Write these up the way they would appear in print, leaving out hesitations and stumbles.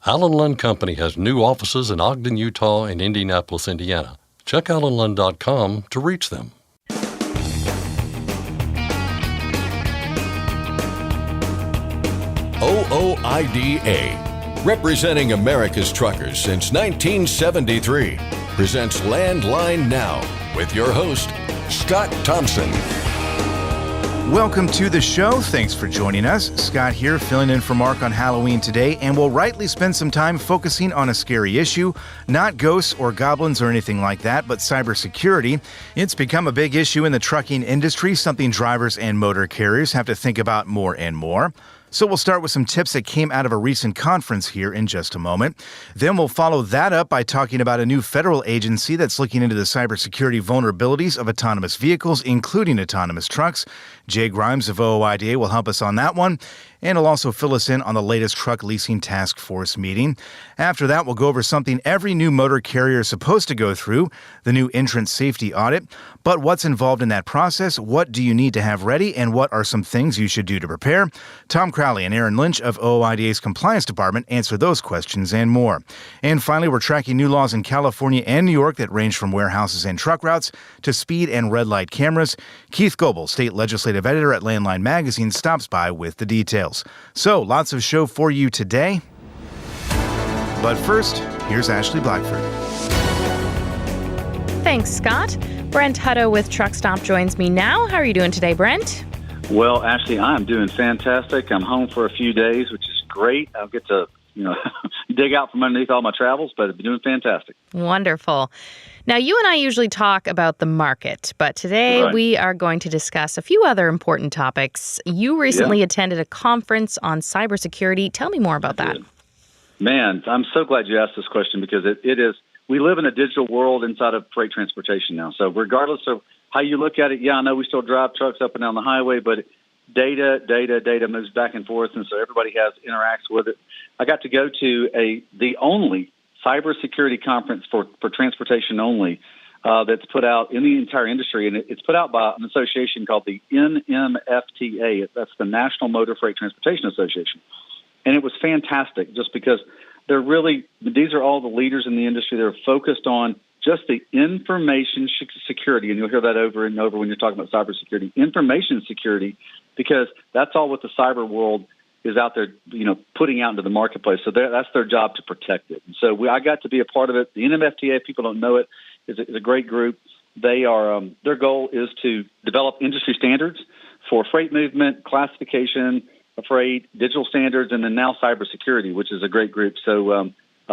Allen Lund Company has new offices in Ogden, Utah and Indianapolis, Indiana. Check allenlund.com to reach them. OOIDA, representing America's truckers since 1973, presents Landline Now with your host, Scott Thompson. Welcome to the show. Thanks for joining us. Scott here, filling in for Mark on Halloween today, and we'll rightly spend some time focusing on a scary issue, not ghosts or goblins or anything like that, but cybersecurity. It's become a big issue in the trucking industry, something drivers and motor carriers have to think about more and more. So we'll start with some tips that came out of a recent conference here in just a moment. Then we'll follow that up by talking about a new federal agency that's looking into the cybersecurity vulnerabilities of autonomous vehicles, including autonomous trucks. Jay Grimes of OOIDA will help us on that one, and he'll also fill us in on the latest Truck Leasing Task Force meeting. After that, we'll go over something every new motor carrier is supposed to go through, the new Entrant Safety Audit. But what's involved in that process? What do you need to have ready? And what are some things you should do to prepare? Tom Crowley and Aaron Lynch of OOIDA's Compliance Department answer those questions and more. And finally, we're tracking new laws in California and New York that range from warehouses and truck routes to speed and red light cameras. Keith Goebel, state legislative editor at Landline Magazine, stops by with the details. So, lots of show for you today. But first, here's Ashley Blackford. Thanks, Scott. Brent Hutto with Truck Stop joins me now. How are you doing today, Brent? Well, Ashley, I'm doing fantastic. I'm home for a few days, which is great. I'll get to, dig out from underneath all my travels, but I've been doing fantastic. Wonderful. Now, you and I usually talk about the market, but today we are going to discuss a few other important topics. You recently attended a conference on cybersecurity. Tell me more about that. Man, I'm so glad you asked this question because it is, we live in a digital world inside of freight transportation now. So regardless of how you look at it, I know we still drive trucks up and down the highway, but data moves back and forth, and so everybody interacts with it. I got to go to the only cybersecurity conference for transportation only that's put out in the entire industry, and it's put out by an association called the NMFTA. That's the National Motor Freight Transportation Association. And it was fantastic just because these are all the leaders in the industry. They're focused on just the information security, and you'll hear that over and over when you're talking about cybersecurity, information security, because that's all what the cyber world is out there, putting out into the marketplace. So that's their job to protect it. And so I got to be a part of it. The NMFTA, if people don't know it, is a great group. They are their goal is to develop industry standards for freight movement, classification of freight, digital standards, and then now cybersecurity, which is a great group. So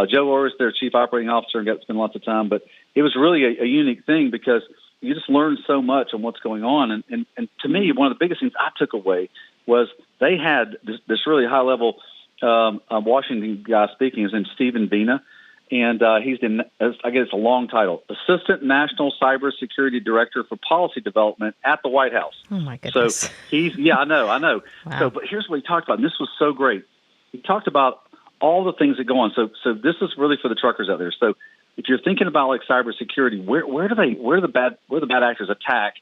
Joe Orr is their chief operating officer and got to spend lots of time. But it was really a unique thing because you just learn so much on what's going on. And to me, one of the biggest things I took away was they had this really high-level Washington guy speaking. His name's Stephen Vina, and he's I guess it's a long title, Assistant National Cybersecurity Director for Policy Development at the White House. Oh, my goodness. So I know. Wow. So, but here's what he talked about, and this was so great. He talked about all the things that go on. So this is really for the truckers out there. So if you're thinking about like cybersecurity, where do the bad actors attack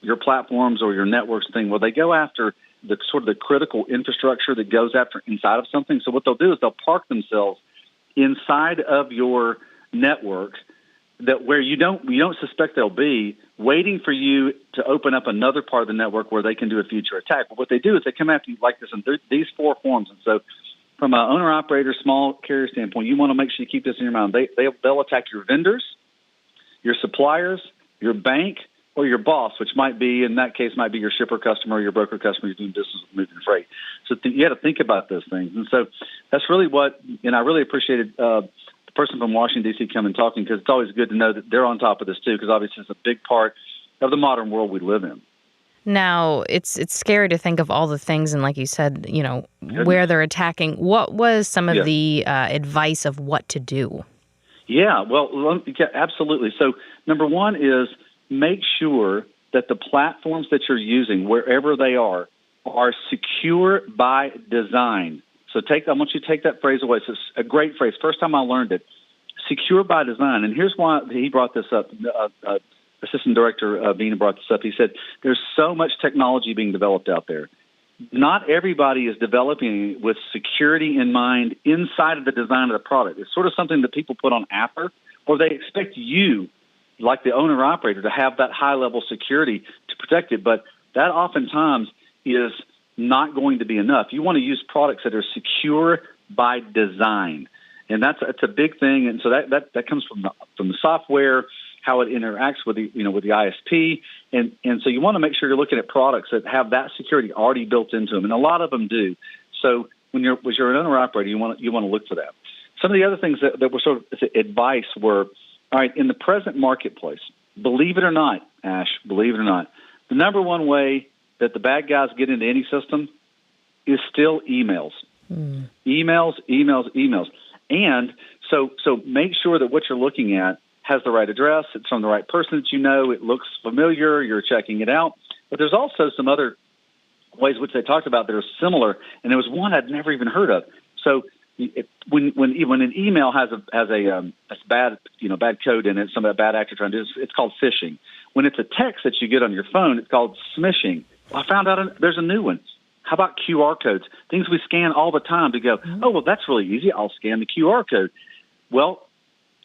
your platforms or your networks thing? Well, they go after the sort of the critical infrastructure that goes after inside of something. So what they'll do is they'll park themselves inside of your network that where you don't suspect they'll be, waiting for you to open up another part of the network where they can do a future attack. But what they do is they come after you like this in these four forms. And so from an owner-operator, small carrier standpoint, you want to make sure you keep this in your mind. They'll attack your vendors, your suppliers, your bank, or your boss, which might be, in that case, might be your shipper customer or your broker customer you're doing business with moving freight. So you got to think about those things. And so that's really and I really appreciated the person from Washington, D.C. coming and talking, because it's always good to know that they're on top of this too, because obviously it's a big part of the modern world we live in. Now, it's scary to think of all the things, and like you said, where they're attacking. What was some of the advice of what to do? Yeah, well, absolutely. So number one is make sure that the platforms that you're using, wherever they are secure by design. So I want you to take that phrase away. It's a great phrase. First time I learned it, secure by design. And here's why he brought this up. Assistant Director Vina brought this up. He said, there's so much technology being developed out there. not everybody is developing it with security in mind inside of the design of the product. It's sort of something that people put on after, or they expect you, like the owner-operator, to have that high-level security to protect it. But that oftentimes is not going to be enough. You want to use products that are secure by design, and that's a big thing. And so that comes from the software, how it interacts with the ISP, and so you want to make sure you're looking at products that have that security already built into them, and a lot of them do. So when you're an owner-operator, you want to look for that. Some of the other things that were sort of advice were, all right, in the present marketplace, believe it or not, Ash, believe it or not, the number one way that the bad guys get into any system is still emails. Emails. And so make sure that what you're looking at has the right address, it's from the right person that you know, it looks familiar, you're checking it out. But there's also some other ways which they talked about that are similar, and there was one I'd never even heard of. So when an email has a bad code in it, some of that bad actor trying to do, it's called phishing. When it's a text that you get on your phone, it's called smishing. I found out there's a new one. How about QR codes? Things we scan all the time to go, oh, well, that's really easy. I'll scan the QR code. Well,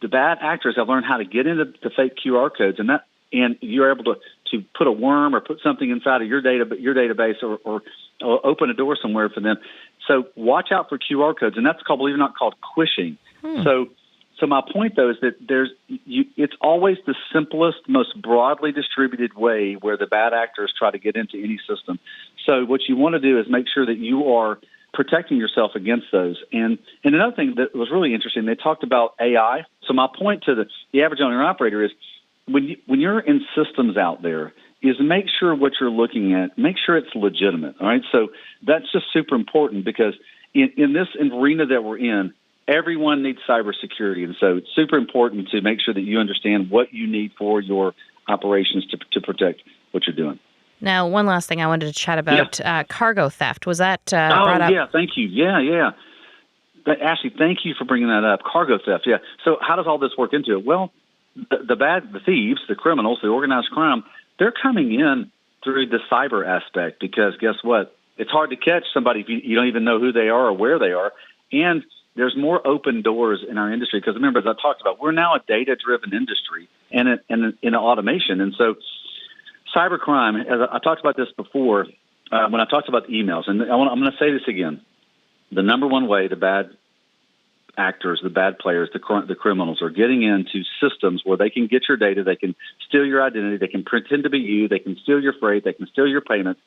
the bad actors have learned how to get into the fake QR codes, and you're able to put a worm or put something inside of your database or open a door somewhere for them. So watch out for QR codes, and that's called, believe it or not, called quishing. So my point, though, is that it's always the simplest, most broadly distributed way where the bad actors try to get into any system. So what you want to do is make sure that you are protecting yourself against those. And another thing that was really interesting, they talked about AI. So my point to the average owner-operator is when you're in systems out there, is make sure what you're looking at, make sure it's legitimate, all right? So that's just super important because in this arena that we're in, everyone needs cybersecurity, and so it's super important to make sure that you understand what you need for your operations to protect what you're doing. Now, one last thing I wanted to chat about, cargo theft. Was that brought up? Oh, yeah, thank you. Yeah. Ashley, thank you for bringing that up. Cargo theft, yeah. So how does all this work into it? Well, the thieves, the criminals, the organized crime, they're coming in through the cyber aspect because guess what? It's hard to catch somebody if you don't even know who they are or where they are. And there's more open doors in our industry because remember, as I talked about, we're now a data-driven industry and in automation. And so cybercrime, as I talked about this before when I talked about the emails, and I'm going to say this again, the number one way the bad actors, the bad players, the criminals are getting into systems where they can get your data, they can steal your identity, they can pretend to be you, they can steal your freight, they can steal your payments,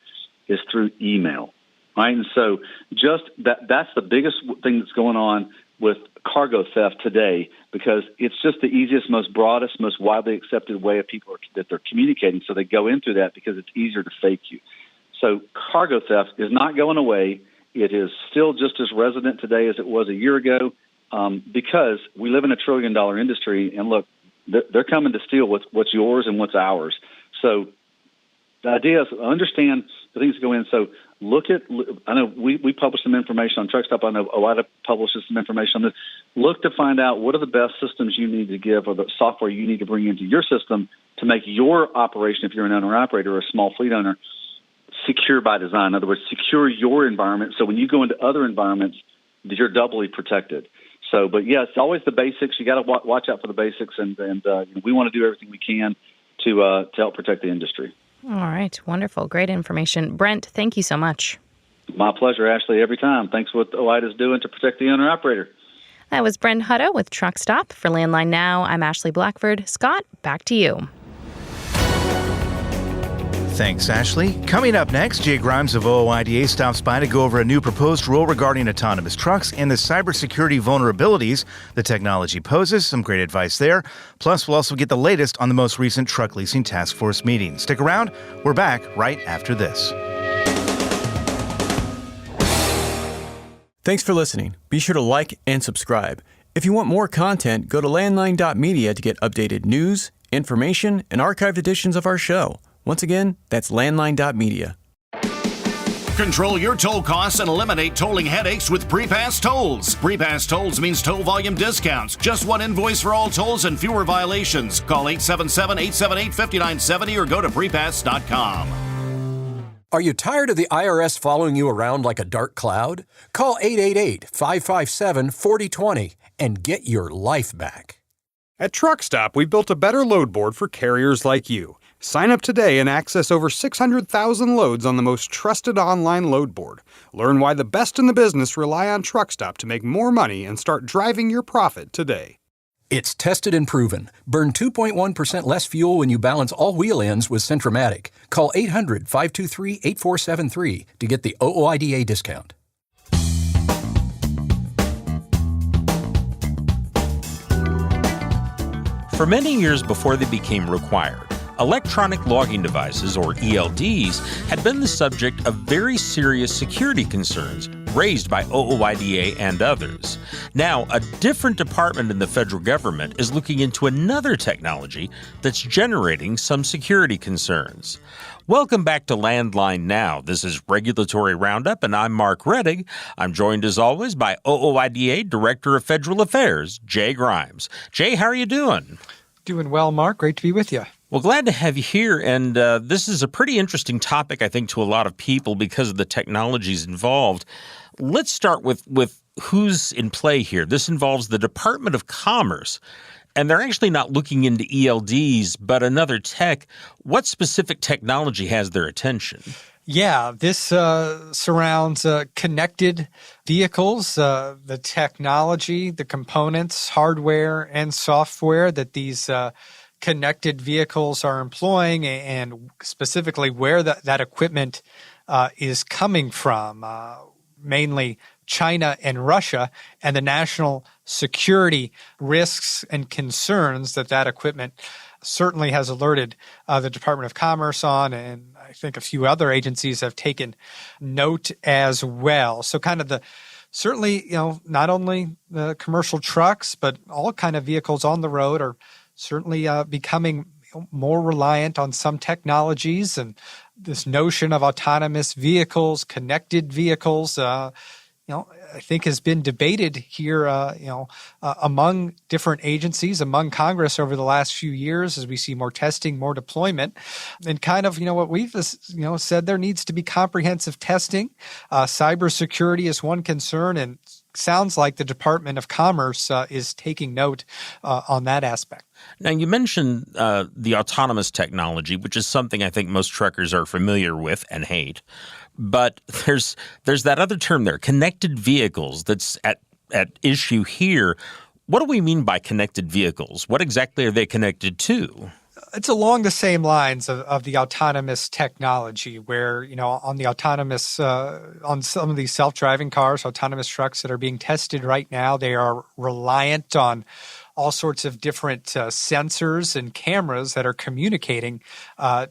is through email. Right, and so just that's the biggest thing that's going on with cargo theft today because it's just the easiest, most broadest, most widely accepted way of people that they're communicating. So they go in through that because it's easier to fake you. So cargo theft is not going away. It is still just as resident today as it was a year ago because we live in $1 trillion industry. And look, they're coming to steal what's yours and what's ours. So the idea is understand the things that go in. So I know we publish some information on Truck Stop. I know OIDA publishes some information on this. Look to find out what are the best systems you need to give or the software you need to bring into your system to make your operation, if you're an owner-operator or a small fleet owner, secure by design. In other words, secure your environment so when you go into other environments, you're doubly protected. So, but yeah, it's always the basics. You got to watch out for the basics, and we want to do everything we can to help protect the industry. All right. Wonderful. Great information. Brent, thank you so much. My pleasure, Ashley, every time. Thanks for what OIDA is doing to protect the owner-operator. That was Brent Hutto with Truck Stop. For Landline Now, I'm Ashley Blackford. Scott, back to you. Thanks, Ashley. Coming up next, Jay Grimes of OOIDA stops by to go over a new proposed rule regarding autonomous trucks and the cybersecurity vulnerabilities the technology poses. Some great advice there. Plus, we'll also get the latest on the most recent Truck Leasing Task Force meeting. Stick around. We're back right after this. Thanks for listening. Be sure to like and subscribe. If you want more content, go to landline.media to get updated news, information, and archived editions of our show. Once again, that's landline.media. Control your toll costs and eliminate tolling headaches with Prepass Tolls. Prepass Tolls means toll volume discounts. Just one invoice for all tolls and fewer violations. Call 877-878-5970 or go to prepass.com. Are you tired of the IRS following you around like a dark cloud? Call 888-557-4020 and get your life back. At Truck Stop, we built a better load board for carriers like you. Sign up today and access over 600,000 loads on the most trusted online load board. Learn why the best in the business rely on Truck Stop to make more money and start driving your profit today. It's tested and proven. Burn 2.1% less fuel when you balance all wheel ends with Centromatic. Call 800-523-8473 to get the OOIDA discount. For many years before they became required, electronic logging devices, or ELDs, had been the subject of very serious security concerns raised by OOIDA and others. Now, a different department in the federal government is looking into another technology that's generating some security concerns. Welcome back to Landline Now. This is Regulatory Roundup, and I'm Mark Reddig. I'm joined, as always, by OOIDA Director of Federal Affairs, Jay Grimes. Jay, how are you doing? Doing well, Mark. Great to be with you. Well, glad to have you here, and this is a pretty interesting topic, I think, to a lot of people because of the technologies involved. Let's start with who's in play here. This involves the Department of Commerce, and they're actually not looking into ELDs, but another tech. What specific technology has their attention? Yeah, this surrounds connected vehicles, the technology, the components, hardware, and software that these connected vehicles are employing, and specifically where that equipment is coming from, mainly China and Russia, and the national security risks and concerns that equipment certainly has alerted the Department of Commerce on, and I think a few other agencies have taken note as well. So kind of certainly, not only the commercial trucks, but all kind of vehicles on the road are certainly becoming more reliant on some technologies, and this notion of autonomous vehicles, connected vehicles, I think has been debated here, among different agencies, among Congress over the last few years as we see more testing, more deployment, and kind of, what we've, said there needs to be comprehensive testing. Cybersecurity is one concern, and sounds like the Department of Commerce is taking note on that aspect. Now, you mentioned the autonomous technology, which is something I think most truckers are familiar with and hate. But there's that other term there, connected vehicles, that's at issue here. What do we mean by connected vehicles? What exactly are they connected to? It's along the same lines of the autonomous technology where, on the autonomous, on some of these self-driving cars, autonomous trucks that are being tested right now, they are reliant on all sorts of different sensors and cameras that are communicating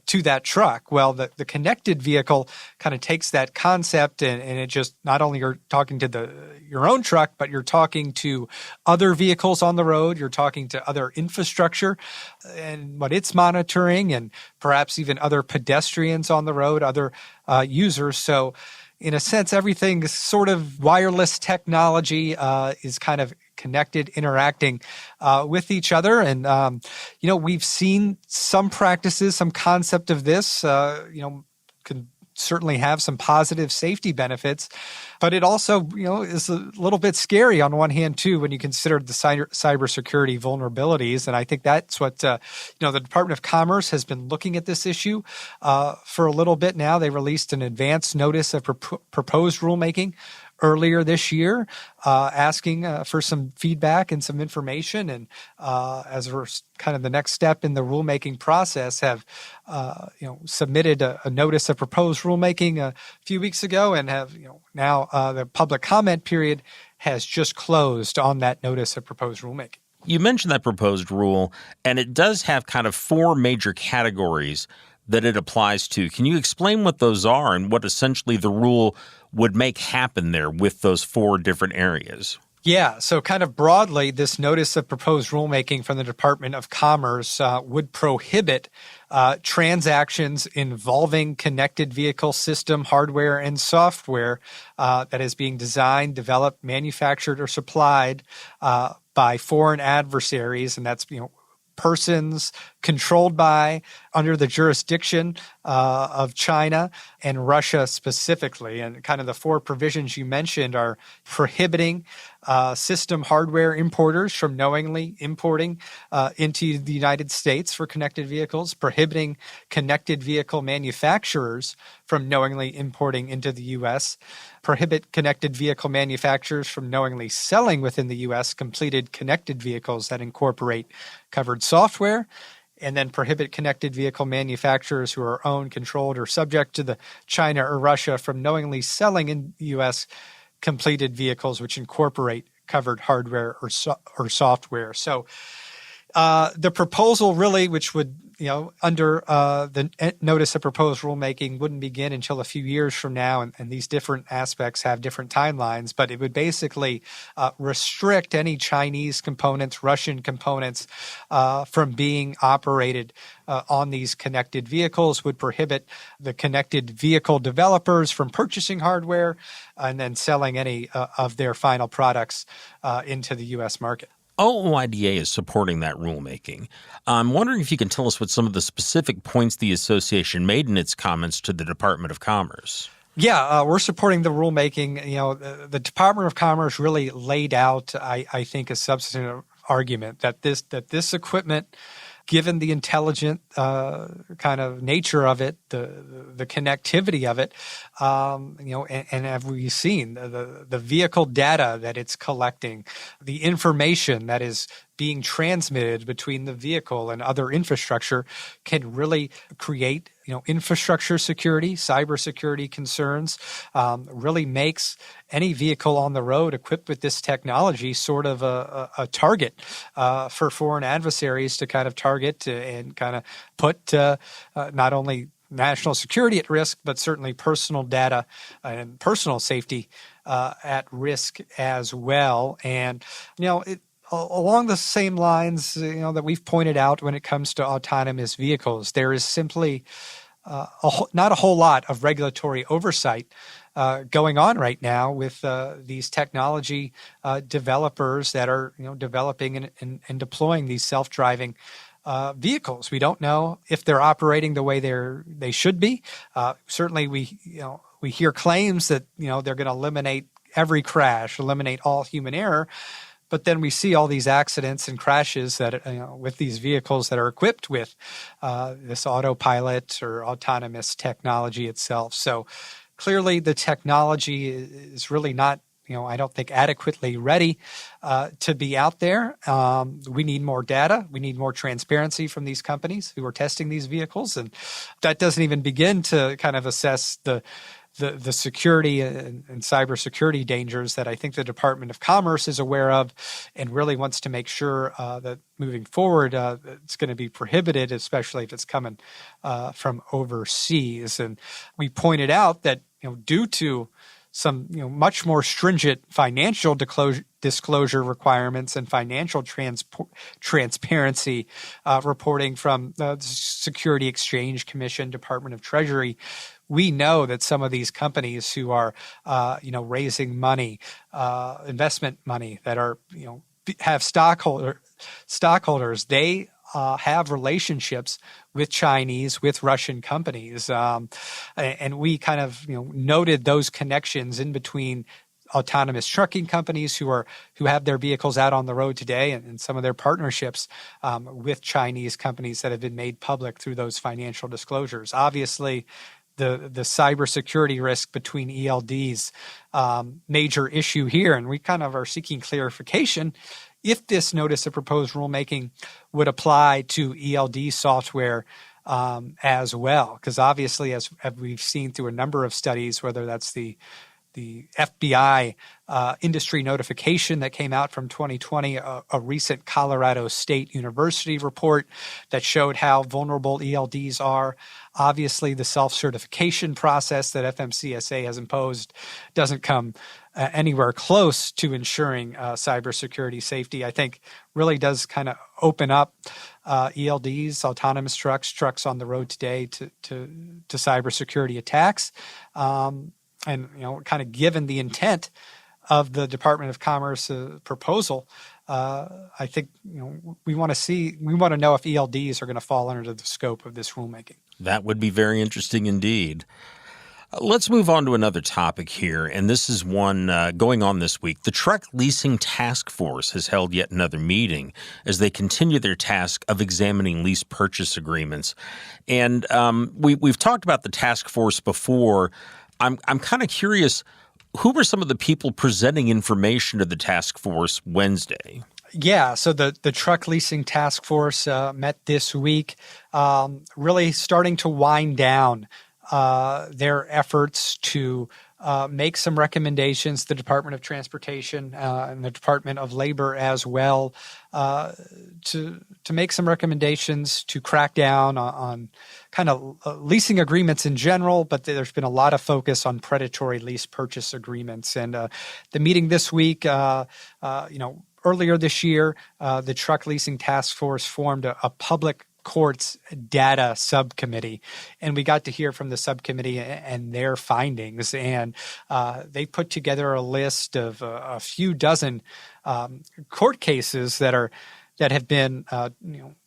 to that truck. Well, the connected vehicle kind of takes that concept and it just not only you're talking to your own truck, but you're talking to other vehicles on the road. You're talking to other infrastructure and what it's monitoring, and perhaps even other pedestrians on the road, other users. So in a sense, everything is sort of wireless technology is kind of connected, interacting with each other. And, we've seen some practices, some concept of this, can certainly have some positive safety benefits, but it also, is a little bit scary on one hand too, when you consider the cybersecurity vulnerabilities. And I think that's what, the Department of Commerce has been looking at this issue for a little bit now. They released an advance notice of proposed rulemaking earlier this year, asking for some feedback and some information. And as we're kind of the next step in the rulemaking process, have submitted a notice of proposed rulemaking a few weeks ago, and have now the public comment period has just closed on that notice of proposed rulemaking. You mentioned that proposed rule, and it does have kind of four major categories that it applies to. Can you explain what those are and what essentially the rule would make happen there with those four different areas? Yeah, so kind of broadly, this notice of proposed rulemaking from the Department of Commerce would prohibit transactions involving connected vehicle system hardware and software that is being designed, developed, manufactured, or supplied by foreign adversaries, and that's persons controlled by under the jurisdiction of China and Russia specifically. And kind of the four provisions you mentioned are prohibiting system hardware importers from knowingly importing into the United States for connected vehicles, prohibiting connected vehicle manufacturers from knowingly importing into the U.S., prohibit connected vehicle manufacturers from knowingly selling within the U.S. completed connected vehicles that incorporate covered software, and then prohibit connected vehicle manufacturers who are owned, controlled, or subject to the China or Russia from knowingly selling in the U.S. completed vehicles which incorporate covered hardware or software. So the proposal really, which would, under the notice of proposed rulemaking, wouldn't begin until a few years from now, and these different aspects have different timelines, but it would basically restrict any Chinese components, Russian components from being operated on these connected vehicles, would prohibit the connected vehicle developers from purchasing hardware and then selling any of their final products into the U.S. market. OOIDA is supporting that rulemaking. I'm wondering if you can tell us what some of the specific points the association made in its comments to the Department of Commerce. Yeah, we're supporting the rulemaking. The Department of Commerce really laid out, I think, a substantive argument that this equipment, given the intelligent kind of nature of it, the connectivity of it, and have we seen the vehicle data that it's collecting, the information that is being transmitted between the vehicle and other infrastructure, can really create infrastructure security, cybersecurity concerns, really makes any vehicle on the road equipped with this technology sort of a target for foreign adversaries to kind of target and kind of put not only national security at risk, but certainly personal data and personal safety at risk as well. And, along the same lines, that we've pointed out when it comes to autonomous vehicles, there is simply not a whole lot of regulatory oversight going on right now with these technology developers that are developing and deploying these self-driving vehicles. We don't know if they're operating the way they should be. Certainly, we hear claims that they're going to eliminate every crash, eliminate all human error. But then we see all these accidents and crashes that with these vehicles that are equipped with this autopilot or autonomous technology itself. So clearly, the technology is really not, I don't think, adequately ready to be out there. We need more data. We need more transparency from these companies who are testing these vehicles, and that doesn't even begin to kind of assess the security and cybersecurity dangers that I think the Department of Commerce is aware of and really wants to make sure that moving forward it's going to be prohibited, especially if it's coming from overseas. And we pointed out that due to some much more stringent financial disclosure requirements and financial transparency reporting from the Security Exchange Commission, Department of Treasury, we know that some of these companies who are, raising money, investment money that are, have stockholders, they have relationships with Chinese, with Russian companies, and we kind of noted those connections in between autonomous trucking companies who have their vehicles out on the road today, and some of their partnerships with Chinese companies that have been made public through those financial disclosures. Obviously, the cybersecurity risk between ELDs, major issue here, and we kind of are seeking clarification if this notice of proposed rulemaking would apply to ELD software as well. Because obviously, as we've seen through a number of studies, whether that's the FBI industry notification that came out from 2020, a recent Colorado State University report that showed how vulnerable ELDs are. Obviously, the self-certification process that FMCSA has imposed doesn't come anywhere close to ensuring cybersecurity safety. I think really does kind of open up ELDs, autonomous trucks on the road today to cybersecurity attacks. And kind of given the intent of the Department of Commerce proposal, I think we want to know if ELDs are going to fall under the scope of this rulemaking. That would be very interesting indeed. Let's move on to another topic here, and this is one going on this week. The Truck Leasing Task Force has held yet another meeting as they continue their task of examining lease purchase agreements. And we've talked about the task force before. I'm kind of curious, who were some of the people presenting information to the task force Wednesday? Yeah, so the Truck Leasing Task Force met this week, really starting to wind down their efforts to make some recommendations to the Department of Transportation and the Department of Labor as well, to make some recommendations to crack down on kind of leasing agreements in general, but there's been a lot of focus on predatory lease purchase agreements. And the meeting this week, earlier this year, the Truck Leasing Task Force formed a public courts data subcommittee, and we got to hear from the subcommittee and their findings. And they put together a list of a few dozen court cases that have been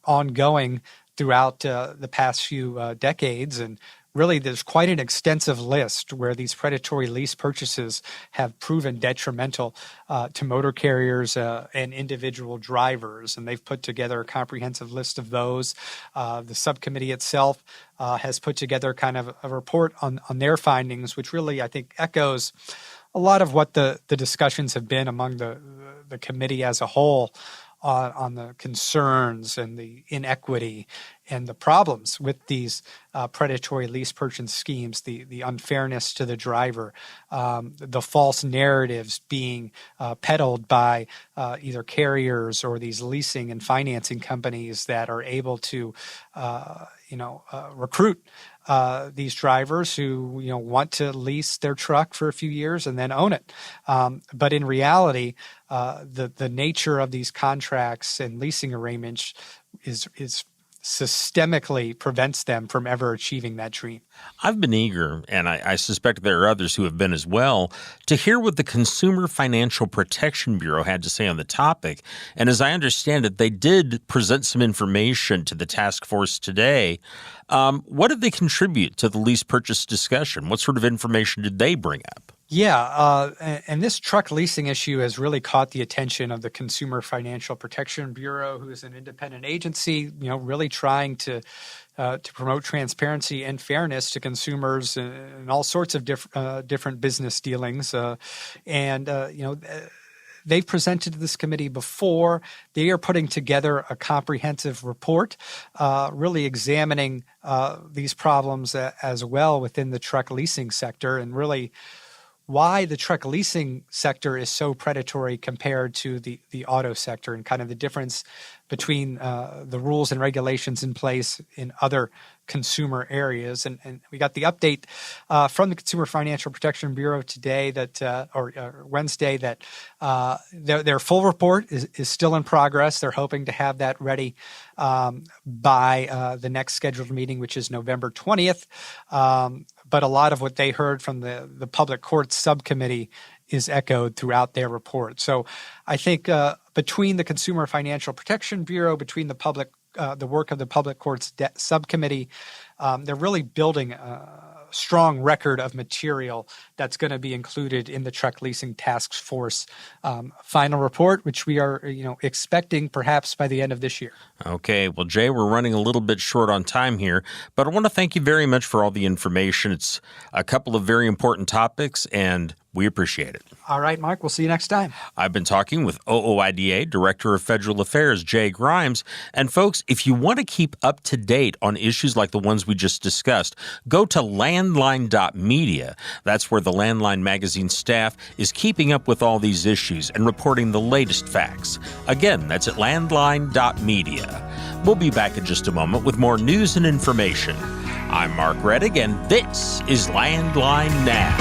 ongoing throughout the past few decades. And really, there's quite an extensive list where these predatory lease purchases have proven detrimental to motor carriers and individual drivers. And they've put together a comprehensive list of those. The subcommittee itself has put together kind of a report on their findings, which really, I think, echoes a lot of what the discussions have been among the committee as a whole on the concerns and the inequity and the problems with these predatory lease purchase schemes, the unfairness to the driver, the false narratives being peddled by either carriers or these leasing and financing companies that are able to recruit these drivers who want to lease their truck for a few years and then own it. But in reality, the nature of these contracts and leasing arrangements is systemically prevents them from ever achieving that dream. I've been eager, and I suspect there are others who have been as well, to hear what the Consumer Financial Protection Bureau had to say on the topic. And as I understand it, they did present some information to the task force today. What did they contribute to the lease purchase discussion? What sort of information did they bring up? Yeah, and this truck leasing issue has really caught the attention of the Consumer Financial Protection Bureau, who is an independent agency, really trying to promote transparency and fairness to consumers in all sorts of different business dealings. They've presented to this committee before. They are putting together a comprehensive report, really examining these problems as well within the truck leasing sector, and really why the truck leasing sector is so predatory compared to the auto sector, and kind of the difference between the rules and regulations in place in other consumer areas. And we got the update from the Consumer Financial Protection Bureau today or Wednesday that their full report is still in progress. They're hoping to have that ready by the next scheduled meeting, which is November 20th. But a lot of what they heard from the Public Courts Subcommittee is echoed throughout their report. So I think between the Consumer Financial Protection Bureau, between the work of the Public Courts Subcommittee, they're really building a strong record of material that's going to be included in the Truck Leasing Task Force final report, which we are expecting perhaps by the end of this year. Okay. Well, Jay, we're running a little bit short on time here, but I want to thank you very much for all the information. It's a couple of very important topics, and we appreciate it. All right, Mark. We'll see you next time. I've been talking with OOIDA Director of Federal Affairs, Jay Grimes. And folks, if you want to keep up to date on issues like the ones we just discussed, go to landline.media. That's where the Landline magazine staff is keeping up with all these issues and reporting the latest facts. Again, that's at landline.media. We'll be back in just a moment with more news and information. I'm Mark Reddick, and this is Landline Now.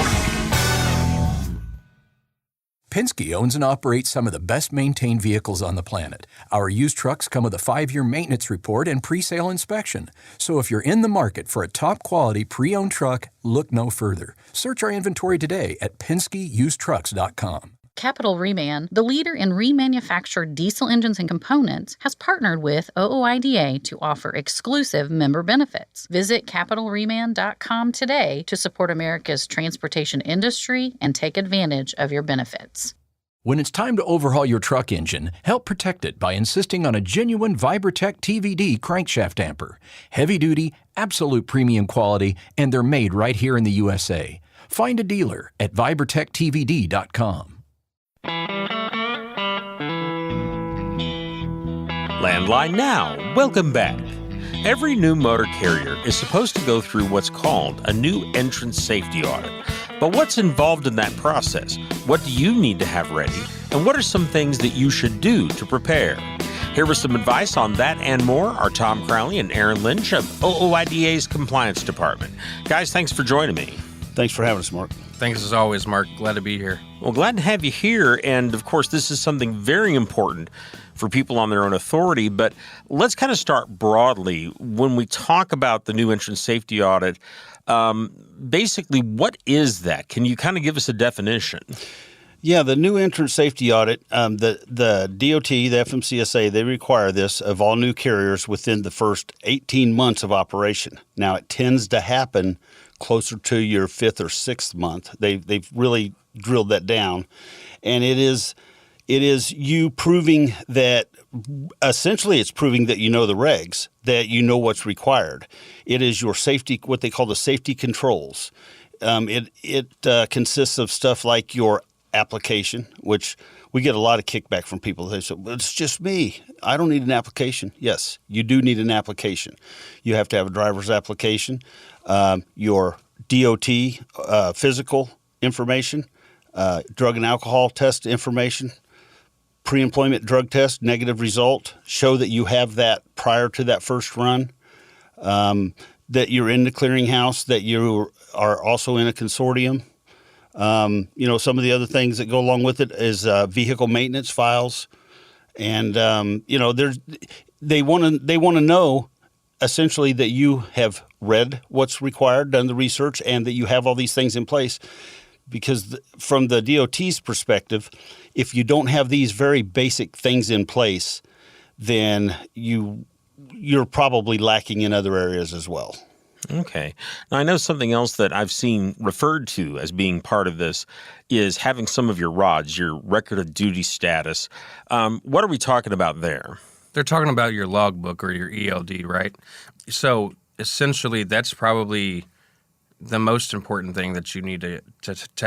Penske owns and operates some of the best-maintained vehicles on the planet. Our used trucks come with a 5-year maintenance report and pre-sale inspection. So if you're in the market for a top-quality pre-owned truck, look no further. Search our inventory today at PenskeUsedTrucks.com. Capital Reman, the leader in remanufactured diesel engines and components, has partnered with OOIDA to offer exclusive member benefits. Visit capitalreman.com today to support America's transportation industry and take advantage of your benefits. When it's time to overhaul your truck engine, help protect it by insisting on a genuine ViberTech TVD crankshaft damper. Heavy duty, absolute premium quality, and they're made right here in the USA. Find a dealer at vibertechtvd.com. Landline Now, welcome back. Every new motor carrier is supposed to go through what's called a new Entrant Safety Audit. But what's involved in that process? What do you need to have ready? And what are some things that you should do to prepare? Here with some advice on that and more are Tom Crowley and Aaron Lynch of OOIDA's Compliance Department. Guys, thanks for joining me. Thanks for having us, Mark. Thanks as always, Mark. Glad to be here. Well, glad to have you here. And of course, this is something very important for people on their own authority. But let's kind of start broadly. When we talk about the new Entrant Safety Audit, basically, what is that? Can you kind of give us a definition? Yeah, the new Entrant Safety Audit, the DOT, the FMCSA, they require this of all new carriers within the first 18 months of operation. Now, it tends to happen closer to your fifth or sixth month. They've really drilled that down. And it is you proving that, essentially it's proving that you know the regs, that you know what's required. It is your safety, what they call the safety controls. It consists of stuff like your application, which we get a lot of kickback from people. They say, well, it's just me. I don't need an application. Yes, you do need an application. You have to have a driver's application, your DOT physical information, drug and alcohol test information, pre-employment drug test, negative result, show that you have that prior to that first run, that you're in the clearinghouse, that you are also in a consortium. Some of the other things that go along with it is vehicle maintenance files, and they want to know essentially that you have read what's required, done the research, and that you have all these things in place. Because from the DOT's perspective, if you don't have these very basic things in place, then you're probably lacking in other areas as well. Okay. Now, I know something else that I've seen referred to as being part of this is having some of your RODs, your record of duty status. What are we talking about there? They're talking about your logbook or your ELD, right? So essentially, that's probably the most important thing that you need to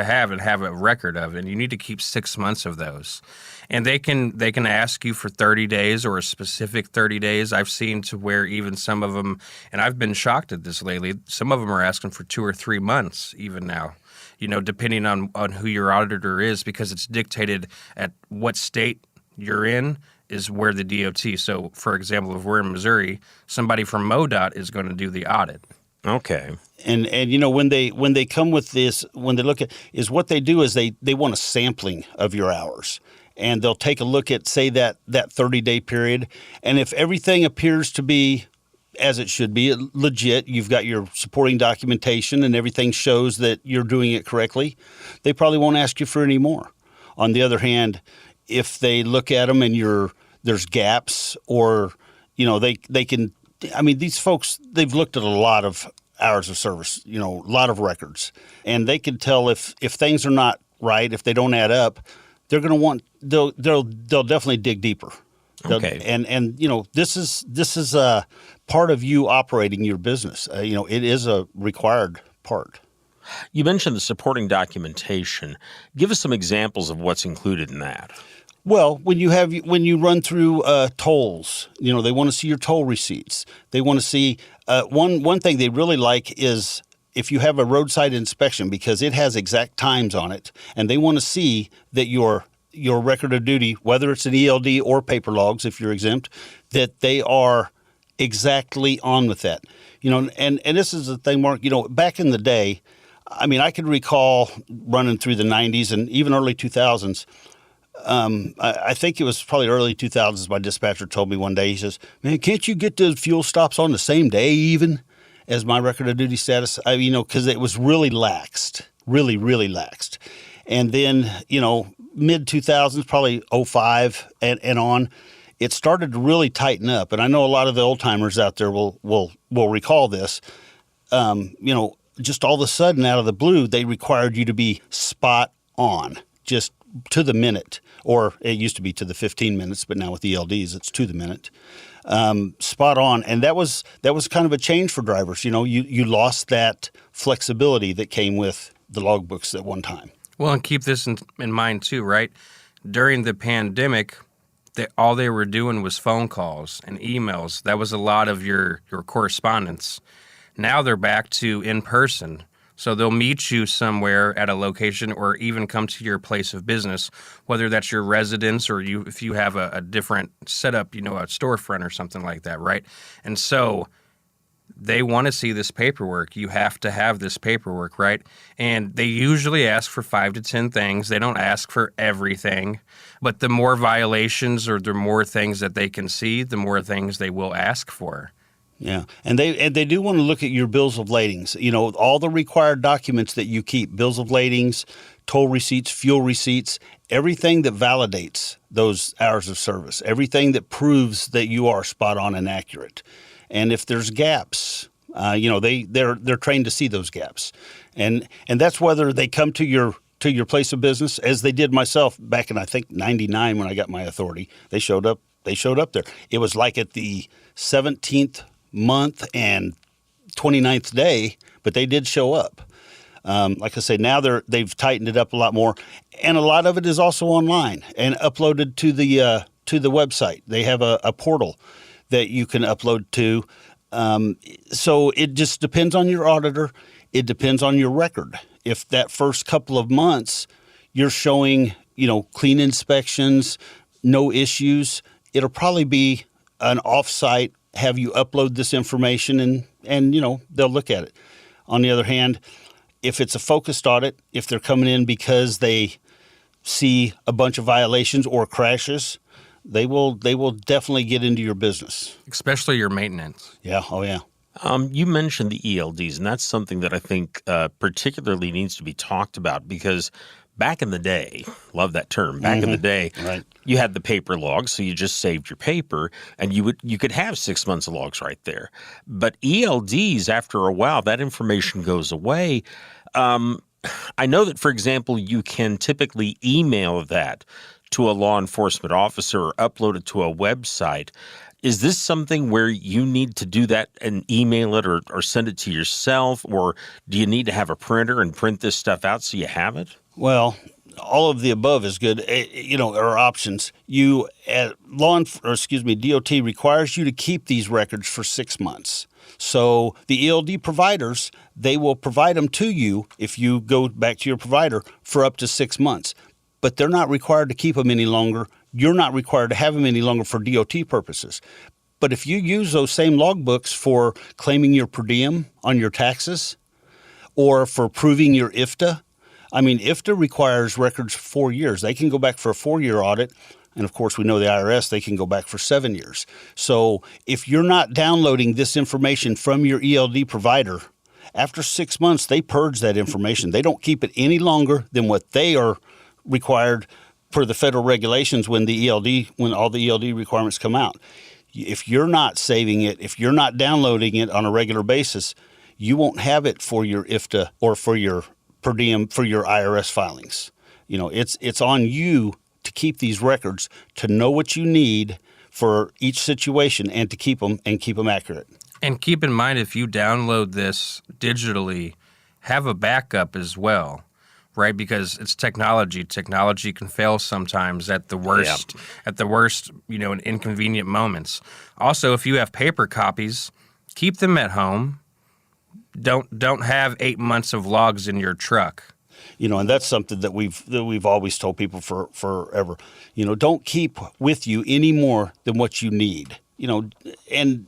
have and have a record of, and you need to keep 6 months of those. And they can ask you for 30 days or a specific 30 days. I've seen to where even some of them, and I've been shocked at this lately, some of them are asking for 2 or 3 months even now, depending on who your auditor is, because it's dictated at what state you're in is where the DOT. So, for example, if we're in Missouri, somebody from MoDOT is going to do the audit. Okay. And when they come with this, when they look at, is what they do is they want a sampling of your hours. And they'll take a look at, say, that 30-day period. And if everything appears to be as it should be, legit, you've got your supporting documentation and everything shows that you're doing it correctly, they probably won't ask you for any more. On the other hand, if they look at them and there's gaps or, they can, these folks, they've looked at a lot of hours of service, a lot of records, and they can tell if things are not right, if they don't add up, they're going to want, they'll definitely dig deeper. Okay. And this is a part of you operating your business. It is a required part. You mentioned the supporting documentation. Give us some examples of what's included in that. Well, when you run through tolls, they want to see your toll receipts. They want to see one thing they really like is if you have a roadside inspection, because it has exact times on it, and they want to see that your record of duty, whether it's an ELD or paper logs, if you're exempt, that they are exactly on with that. And this is the thing, Mark. Back in the day, I could recall running through the 90s and even early 2000s. I think it was probably early 2000s. My dispatcher told me one day, he says, "Man, can't you get the fuel stops on the same day even as my record of duty status?" Because it was really laxed, really, really laxed. And then, mid 2000s, probably 05 and on, it started to really tighten up. And I know a lot of the old timers out there will recall this. Just all of a sudden, out of the blue, they required you to be spot on, just to the minute, or it used to be to the 15 minutes, but now with ELDs, it's to the minute. Spot on. And that was kind of a change for drivers. You lost that flexibility that came with the logbooks at one time. Well, and keep this in mind too, right? During the pandemic, all they were doing was phone calls and emails. That was a lot of your correspondence. Now they're back to in person. So they'll meet you somewhere at a location or even come to your place of business, whether that's your residence or if you have a different setup, a storefront or something like that, right? And so they want to see this paperwork. You have to have this paperwork, right? And they usually ask for 5 to 10 things. They don't ask for everything. But the more violations or the more things that they can see, the more things they will ask for. Yeah, and they do want to look at your bills of ladings. All the required documents that you keep, bills of ladings, toll receipts, fuel receipts, everything that validates those hours of service, everything that proves that you are spot on and accurate. And if there's gaps, they're trained to see those gaps, and that's whether they come to your place of business, as they did myself back in I think '99 when I got my authority. They showed up there. It was like at the 17th month and 29th day, but they did show up. Like I say, now they've tightened it up a lot more, and a lot of it is also online and uploaded to the website. They have a portal that you can upload to. So it just depends on your auditor. It depends on your record. If that first couple of months you're showing, clean inspections, no issues, it'll probably be an off-site, have you upload this information and they'll look at it. On the other hand, if it's a focused audit, if they're coming in because they see a bunch of violations or crashes, they will definitely get into your business. Especially your maintenance. Yeah. Oh, yeah. You mentioned the ELDs, and that's something that I think particularly needs to be talked about because back in the day, love that term, back in the day, right. You had the paper logs, so you just saved your paper, and you could have 6 months of logs right there. But ELDs, after a while, that information goes away. I know that, for example, you can typically email that to a law enforcement officer or upload it to a website. Is this something where you need to do that and email it or send it to yourself, or do you need to have a printer and print this stuff out so you have it? Well, all of the above is good. Are options. DOT requires you to keep these records for 6 months. So the ELD providers, they will provide them to you if you go back to your provider for up to 6 months. But they're not required to keep them any longer. You're not required to have them any longer for DOT purposes. But if you use those same logbooks for claiming your per diem on your taxes or for proving your IFTA, IFTA requires records for 4 years. They can go back for a 4-year audit. And of course, we know the IRS, they can go back for 7 years. So if you're not downloading this information from your ELD provider, after 6 months, they purge that information. They don't keep it any longer than what they are required per the federal regulations when all the ELD requirements come out. If you're not saving it, if you're not downloading it on a regular basis, you won't have it for your IFTA or for your per diem for your IRS filings. It's on you to keep these records, to know what you need for each situation and to keep them accurate. And keep in mind, if you download this digitally, have a backup as well. Right, because it's technology. Technology can fail sometimes at the worst. In inconvenient moments. Also, if you have paper copies, keep them at home. Don't have 8 months of logs in your truck. And that's something that we've always told people for forever. Don't keep with you any more than what you need. And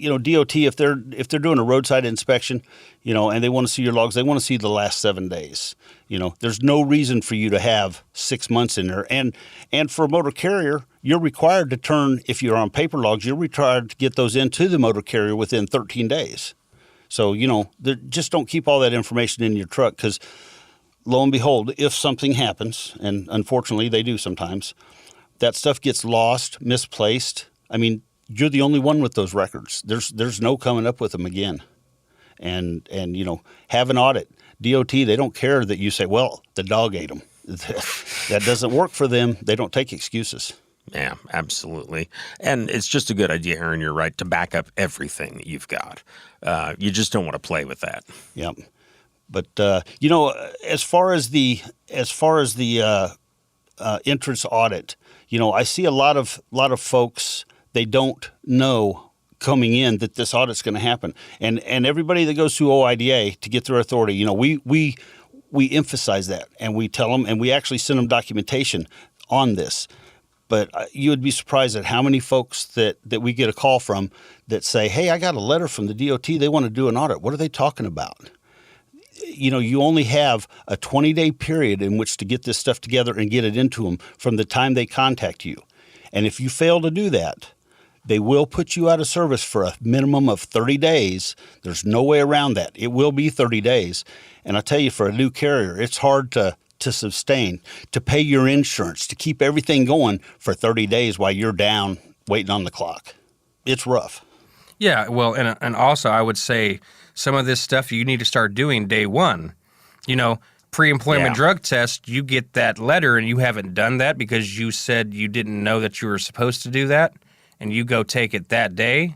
DOT, if they're doing a roadside inspection, and they want to see your logs, they want to see the last 7 days. There's no reason for you to have 6 months in there. And for a motor carrier, you're required to turn, if you're on paper logs, you're required to get those into the motor carrier within 13 days. So, just don't keep all that information in your truck because lo and behold, if something happens, and unfortunately they do sometimes, that stuff gets lost, misplaced. I mean, you're the only one with those records. There's no coming up with them again. And have an audit. DOT, they don't care that you say, well, the dog ate them. That doesn't work for them. They don't take excuses. Yeah, absolutely. And it's just a good idea, Aaron, you're right, to back up everything that you've got. You just don't want to play with that. Yep. But as far as the entrance audit, I see a lot of folks, they don't know coming in that this audit's going to happen, and everybody that goes through OIDA to get their authority, we emphasize that, and we tell them, and we actually send them documentation on this. But you would be surprised at how many folks that we get a call from that say, hey, I got a letter from the DOT. They want to do an audit. What are they talking about? You only have a 20-day period in which to get this stuff together and get it into them from the time they contact you. And if you fail to do that, they will put you out of service for a minimum of 30 days. There's no way around that. It will be 30 days. And I tell you, for a new carrier, it's hard to sustain, to pay your insurance, to keep everything going for 30 days while you're down waiting on the clock. It's rough. Yeah, well, and also I would say some of this stuff you need to start doing day one. Pre-employment drug test, you get that letter and you haven't done that because you said you didn't know that you were supposed to do that, and you go take it that day.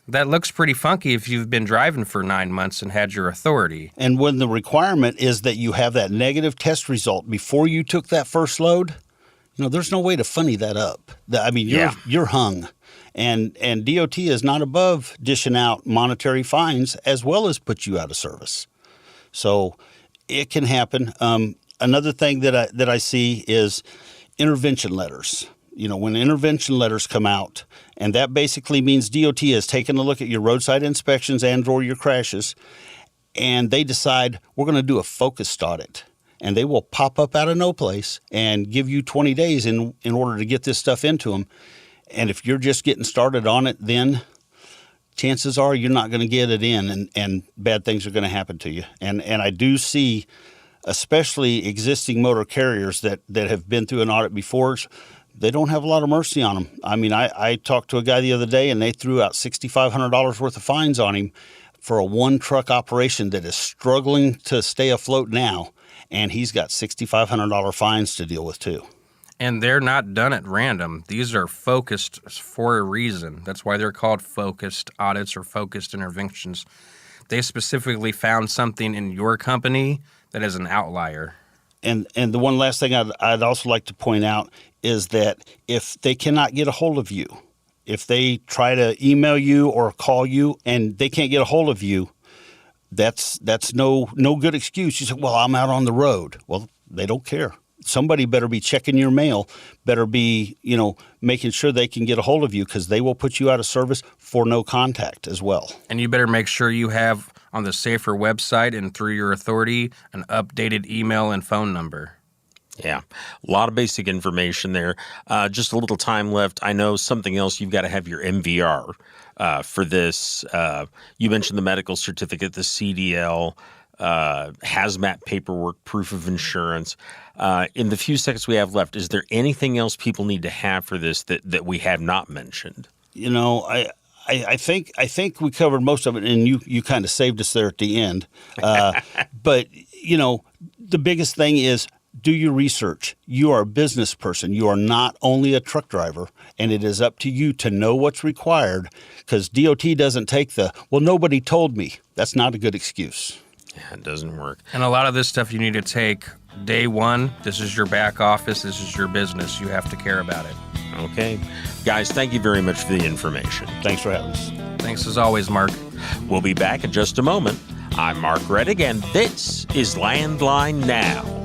That looks pretty funky if you've been driving for 9 months and had your authority. And when the requirement is that you have that negative test result before you took that first load, there's no way to funny that up. I mean, you're hung. And DOT is not above dishing out monetary fines as well as put you out of service. So it can happen. Another thing that I see is intervention letters. When intervention letters come out, and that basically means DOT has taken a look at your roadside inspections and or your crashes, and they decide we're going to do a focused audit. And they will pop up out of no place and give you 20 days in order to get this stuff into them. And if you're just getting started on it, then chances are you're not going to get it in, and bad things are going to happen to you. And I do see, especially existing motor carriers that have been through an audit before, they don't have a lot of mercy on them. I mean, I talked to a guy the other day, and they threw out $6,500 worth of fines on him for a one-truck operation that is struggling to stay afloat now, and he's got $6,500 fines to deal with too. And they're not done at random. These are focused for a reason. That's why they're called focused audits or focused interventions. They specifically found something in your company that is an outlier. And the one last thing I'd also like to point out is that if they cannot get a hold of you, if they try to email you or call you and they can't get a hold of you, that's no good excuse. You say, well, I'm out on the road. Well, they don't care. Somebody better be checking your mail, better be, making sure they can get a hold of you, because they will put you out of service for no contact as well. And you better make sure you have on the Safer website and through your authority an updated email and phone number. Yeah, a lot of basic information there. Just a little time left. I know something else, you've got to have your MVR for this. You mentioned the medical certificate, the CDL, hazmat paperwork, proof of insurance. In the few seconds we have left, is there anything else people need to have for this that we have not mentioned? I think we covered most of it, and you kind of saved us there at the end. But the biggest thing is, do your research. You are a business person. You are not only a truck driver, and it is up to you to know what's required, because DOT doesn't take well, nobody told me. That's not a good excuse. Yeah, it doesn't work. And a lot of this stuff you need to take day one. This is your back office. This is your business. You have to care about it. Okay. Guys, thank you very much for the information. Thanks for having us. Thanks as always, Mark. We'll be back in just a moment. I'm Mark Reddick, and this is Landline Now.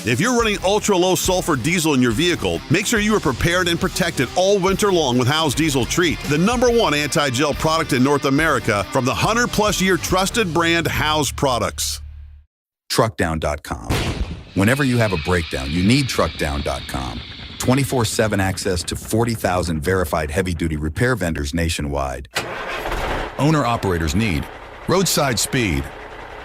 If you're running ultra-low sulfur diesel in your vehicle, make sure you are prepared and protected all winter long with Howes Diesel Treat, the #1 anti-gel product in North America from the 100-plus-year trusted brand Howes Products. Truckdown.com. Whenever you have a breakdown, you need Truckdown.com. 24/7 access to 40,000 verified heavy-duty repair vendors nationwide. Owner-operators need roadside speed,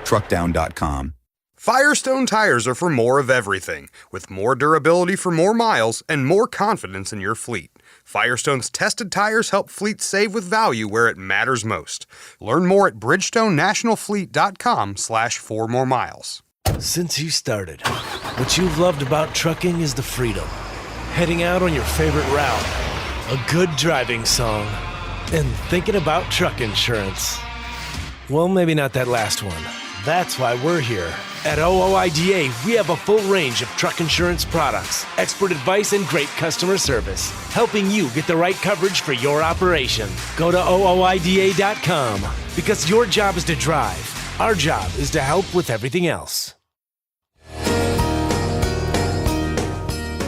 truckdown.com. Firestone tires are for more of everything, with more durability for more miles and more confidence in your fleet. Firestone's tested tires help fleets save with value where it matters most. Learn more at bridgestonenationalfleet.com/4moremiles. Since you started, what you've loved about trucking is the freedom. Heading out on your favorite route, a good driving song, and thinking about truck insurance. Well, maybe not that last one. That's why we're here. At OOIDA, we have a full range of truck insurance products, expert advice, and great customer service, helping you get the right coverage for your operation. Go to OOIDA.com, because your job is to drive. Our job is to help with everything else.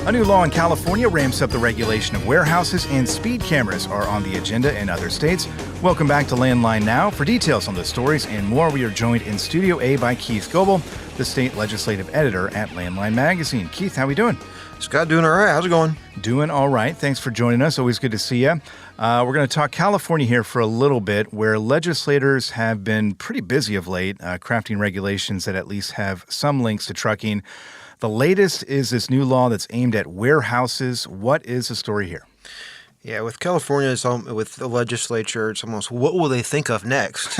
A new law in California ramps up the regulation of warehouses, and speed cameras are on the agenda in other states. Welcome back to Landline Now. For details on the stories and more, we are joined in Studio A by Keith Goebel, the state legislative editor at Landline Magazine. Keith, how we doing? Scott, doing all right. How's it going? Doing all right. Thanks for joining us. Always good to see you. We're going to talk California here for a little bit, where legislators have been pretty busy of late, crafting regulations that at least have some links to trucking. The latest is this new law that's aimed at warehouses. What is the story here? Yeah, with California, with the legislature, it's almost what will they think of next?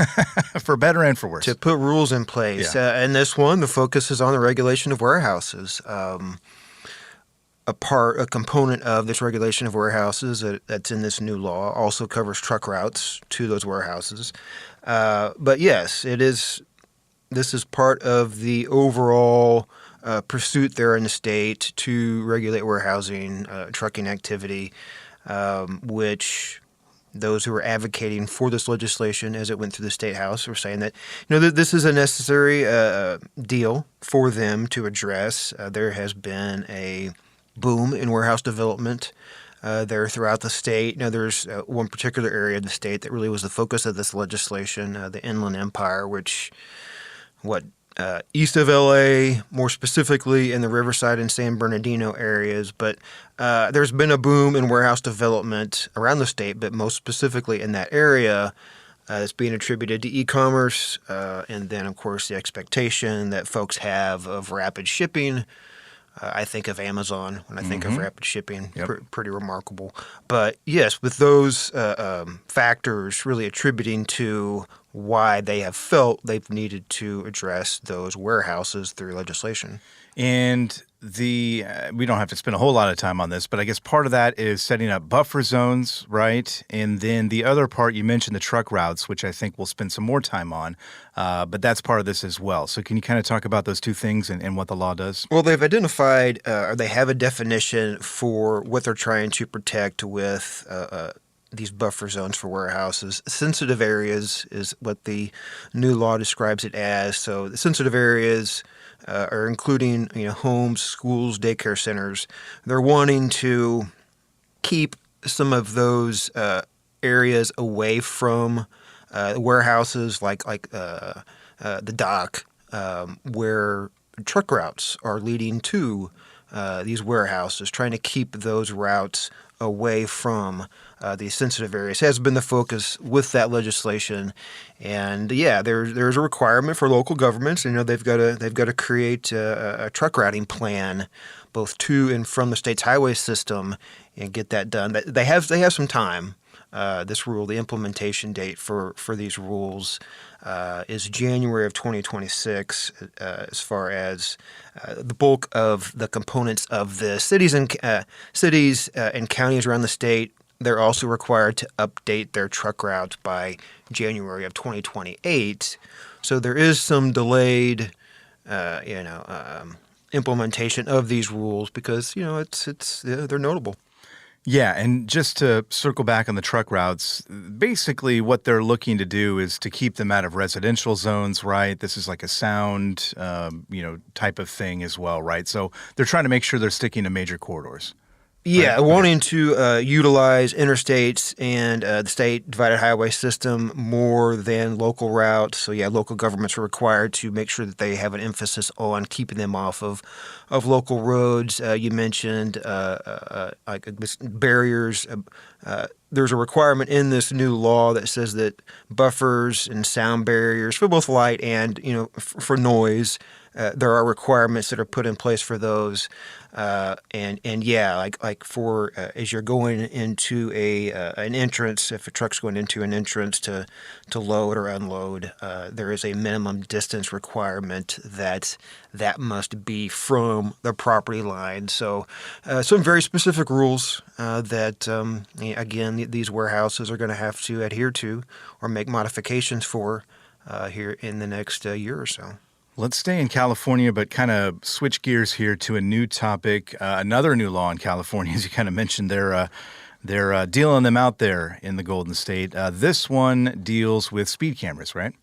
For better and for worse. To put rules in place. Yeah. And this one, the focus is on the regulation of warehouses. A component of this regulation of warehouses that's in this new law also covers truck routes to those warehouses. But yes, this is part of the overall pursuit there in the state to regulate warehousing, trucking activity, which those who are advocating for this legislation as it went through the State House are saying that, this is a necessary deal for them to address. There has been a boom in warehouse development there throughout the state. There's one particular area of the state that really was the focus of this legislation, the Inland Empire, which east of LA, more specifically in the Riverside and San Bernardino areas. But there's been a boom in warehouse development around the state, but most specifically in that area. It's being attributed to e-commerce, and then, of course, the expectation that folks have of rapid shipping. I think of Amazon when I think of rapid shipping. Yep. Pretty remarkable. But yes, with those factors really attributing to why they have felt they've needed to address those warehouses through legislation. And we don't have to spend a whole lot of time on this, but I guess part of that is setting up buffer zones, right? And then the other part, you mentioned the truck routes, which I think we'll spend some more time on, but that's part of this as well. So can you kind of talk about those two things and what the law does? Well, they've identified, or they have a definition for what they're trying to protect with these buffer zones for warehouses. Sensitive areas is what the new law describes it as. So the sensitive areas are including homes, schools, daycare centers. They're wanting to keep some of those areas away from warehouses like the dock, where truck routes are leading to these warehouses, trying to keep those routes away from these sensitive areas has been the focus with that legislation. And there's a requirement for local governments. They've got to create a truck routing plan, both to and from the state's highway system, and get that done. They have some time. This rule, the implementation date for these rules is January of 2026. As far as the bulk of the components of the cities and counties around the state, they're also required to update their truck routes by January of 2028. So there is some delayed, implementation of these rules because they're notable. Yeah, and just to circle back on the truck routes, basically what they're looking to do is to keep them out of residential zones, right? This is like a sound, type of thing as well, right? So they're trying to make sure they're sticking to major corridors. Yeah, right? wanting to utilize interstates and the state divided highway system more than local routes. So yeah, local governments are required to make sure that they have an emphasis on keeping them off of local roads. You mentioned like barriers. There's a requirement in this new law that says that buffers and sound barriers for both light and for noise. There are requirements that are put in place for those, and yeah, like for as you're going into an entrance, if a truck's going into an entrance to load or unload, there is a minimum distance requirement that must be from the property line. So, some very specific rules that again these warehouses are going to have to adhere to or make modifications for here in the next year or so. Let's stay in California, but kind of switch gears here to a new topic, another new law in California. As you kind of mentioned, they're dealing them out there in the Golden State. This one deals with speed cameras, right?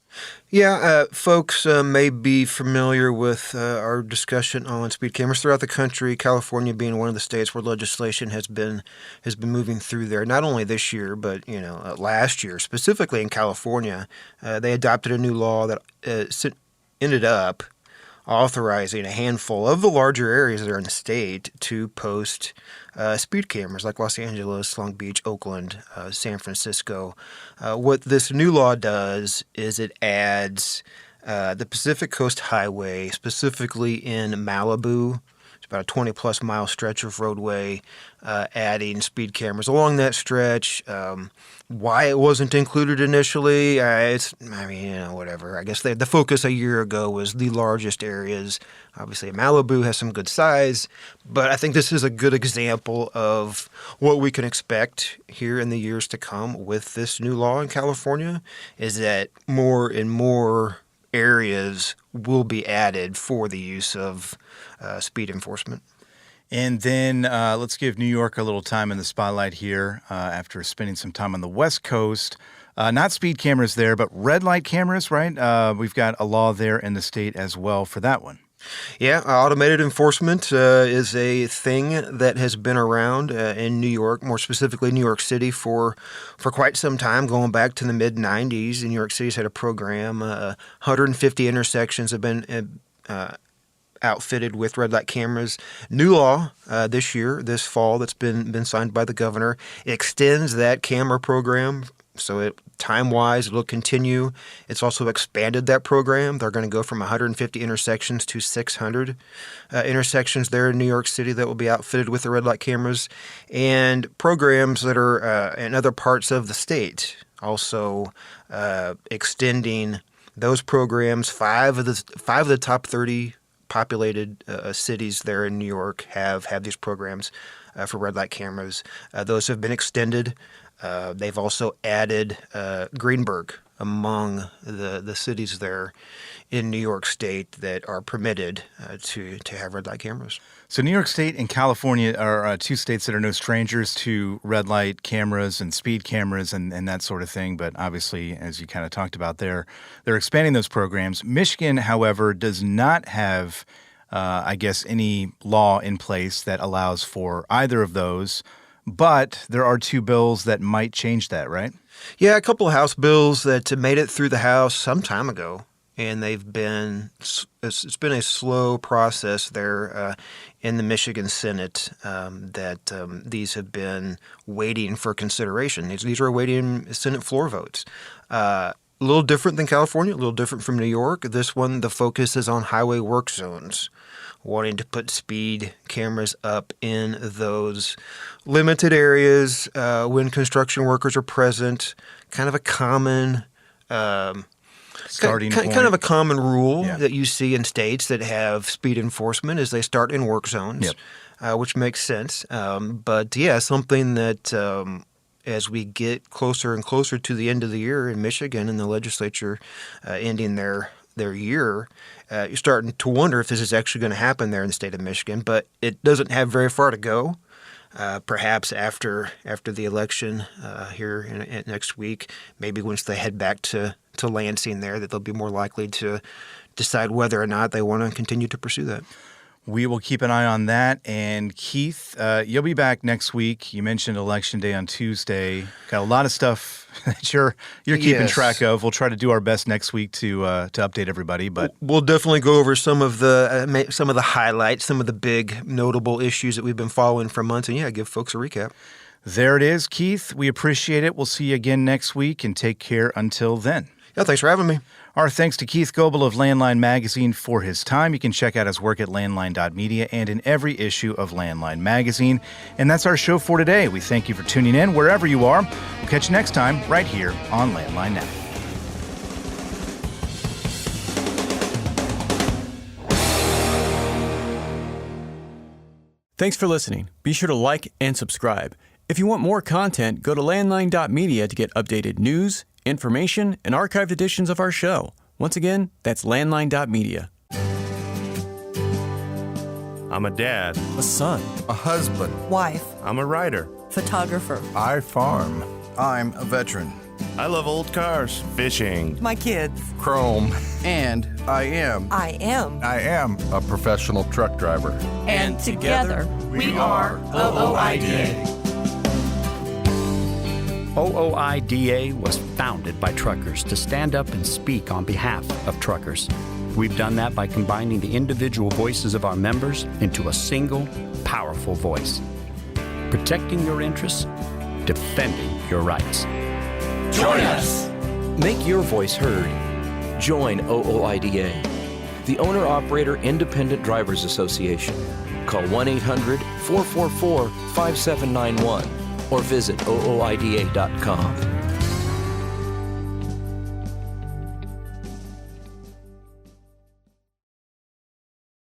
Yeah, folks may be familiar with our discussion on speed cameras throughout the country. California being one of the states where legislation has been moving through there. Not only this year, but last year, specifically in California, they adopted a new law that ended up authorizing a handful of the larger areas that are in the state to post speed cameras like Los Angeles, Long Beach, Oakland, San Francisco. What this new law does is it adds the Pacific Coast Highway, specifically in Malibu. It's about a 20-plus mile stretch of roadway, adding speed cameras along that stretch. Why it wasn't included initially, whatever. I guess the focus a year ago was the largest areas. Obviously, Malibu has some good size, but I think this is a good example of what we can expect here in the years to come with this new law in California, is that more and more areas will be added for the use of speed enforcement. And then let's give New York a little time in the spotlight here after spending some time on the West Coast. Not speed cameras there, but red light cameras, right? We've got a law there in the state as well for that one. Yeah, automated enforcement is a thing that has been around in New York, more specifically New York City, for quite some time, going back to the mid-'90s. New York City's had a program. 150 intersections have been outfitted with red light cameras. New law this fall, that's been signed by the governor, extends that camera program. So time-wise, it'll continue. It's also expanded that program. They're going to go from 150 intersections to 600 intersections there in New York City that will be outfitted with the red light cameras, and programs that are in other parts of the state also extending those programs. Five of the top 30 populated cities there in New York have these programs for red light cameras. Those have been extended. They've also added Greenburgh among the cities there in New York State that are permitted to have red light cameras. So New York State and California are two states that are no strangers to red light cameras and speed cameras and that sort of thing. But obviously, as you kind of talked about there, they're expanding those programs. Michigan, however, does not have, any law in place that allows for either of those. But there are two bills that might change that, right? Yeah, a couple of House bills that made it through the House some time ago. And it's been a slow process there in the Michigan Senate that these have been waiting for consideration. These are awaiting Senate floor votes. A little different than California, a little different from New York. This one, the focus is on highway work zones, wanting to put speed cameras up in those limited areas when construction workers are present. Kind of a common starting point. Kind of a common rule that you see in states that have speed enforcement is they start in work zones, which makes sense. But yeah, something that as we get closer and closer to the end of the year in Michigan and the legislature ending their year, you're starting to wonder if this is actually going to happen there in the state of Michigan. But it doesn't have very far to go. Perhaps after the election here in next week, maybe once they head back to Lansing there, that they'll be more likely to decide whether or not they want to continue to pursue that. We will keep an eye on that. And Keith, you'll be back next week. You mentioned Election Day on Tuesday. Got a lot of stuff that you're keeping track of. We'll try to do our best next week to update everybody. But we'll definitely go over some of the highlights, some of the big notable issues that we've been following for months, and give folks a recap. There it is, Keith. We appreciate it. We'll see you again next week, and take care until then. Yeah, thanks for having me. Our thanks to Keith Goebel of Landline Magazine for his time. You can check out his work at landline.media and in every issue of Landline Magazine. And that's our show for today. We thank you for tuning in wherever you are. We'll catch you next time right here on Landline Now. Thanks for listening. Be sure to like and subscribe. If you want more content, go to landline.media to get updated news, information, and archived editions of our show. Once again, that's landline.media. I'm a dad, a son, a husband, wife, I'm a writer, photographer. I farm. I'm a veteran. I love old cars, fishing, my kids, chrome, and I am a professional truck driver. And together we are OOIDA. OOIDA was founded by truckers to stand up and speak on behalf of truckers. We've done that by combining the individual voices of our members into a single, powerful voice. Protecting your interests, defending your rights. Join us! Make your voice heard. Join OOIDA, the Owner-Operator Independent Drivers Association. Call 1-800-444-5791 or visit ooida.com.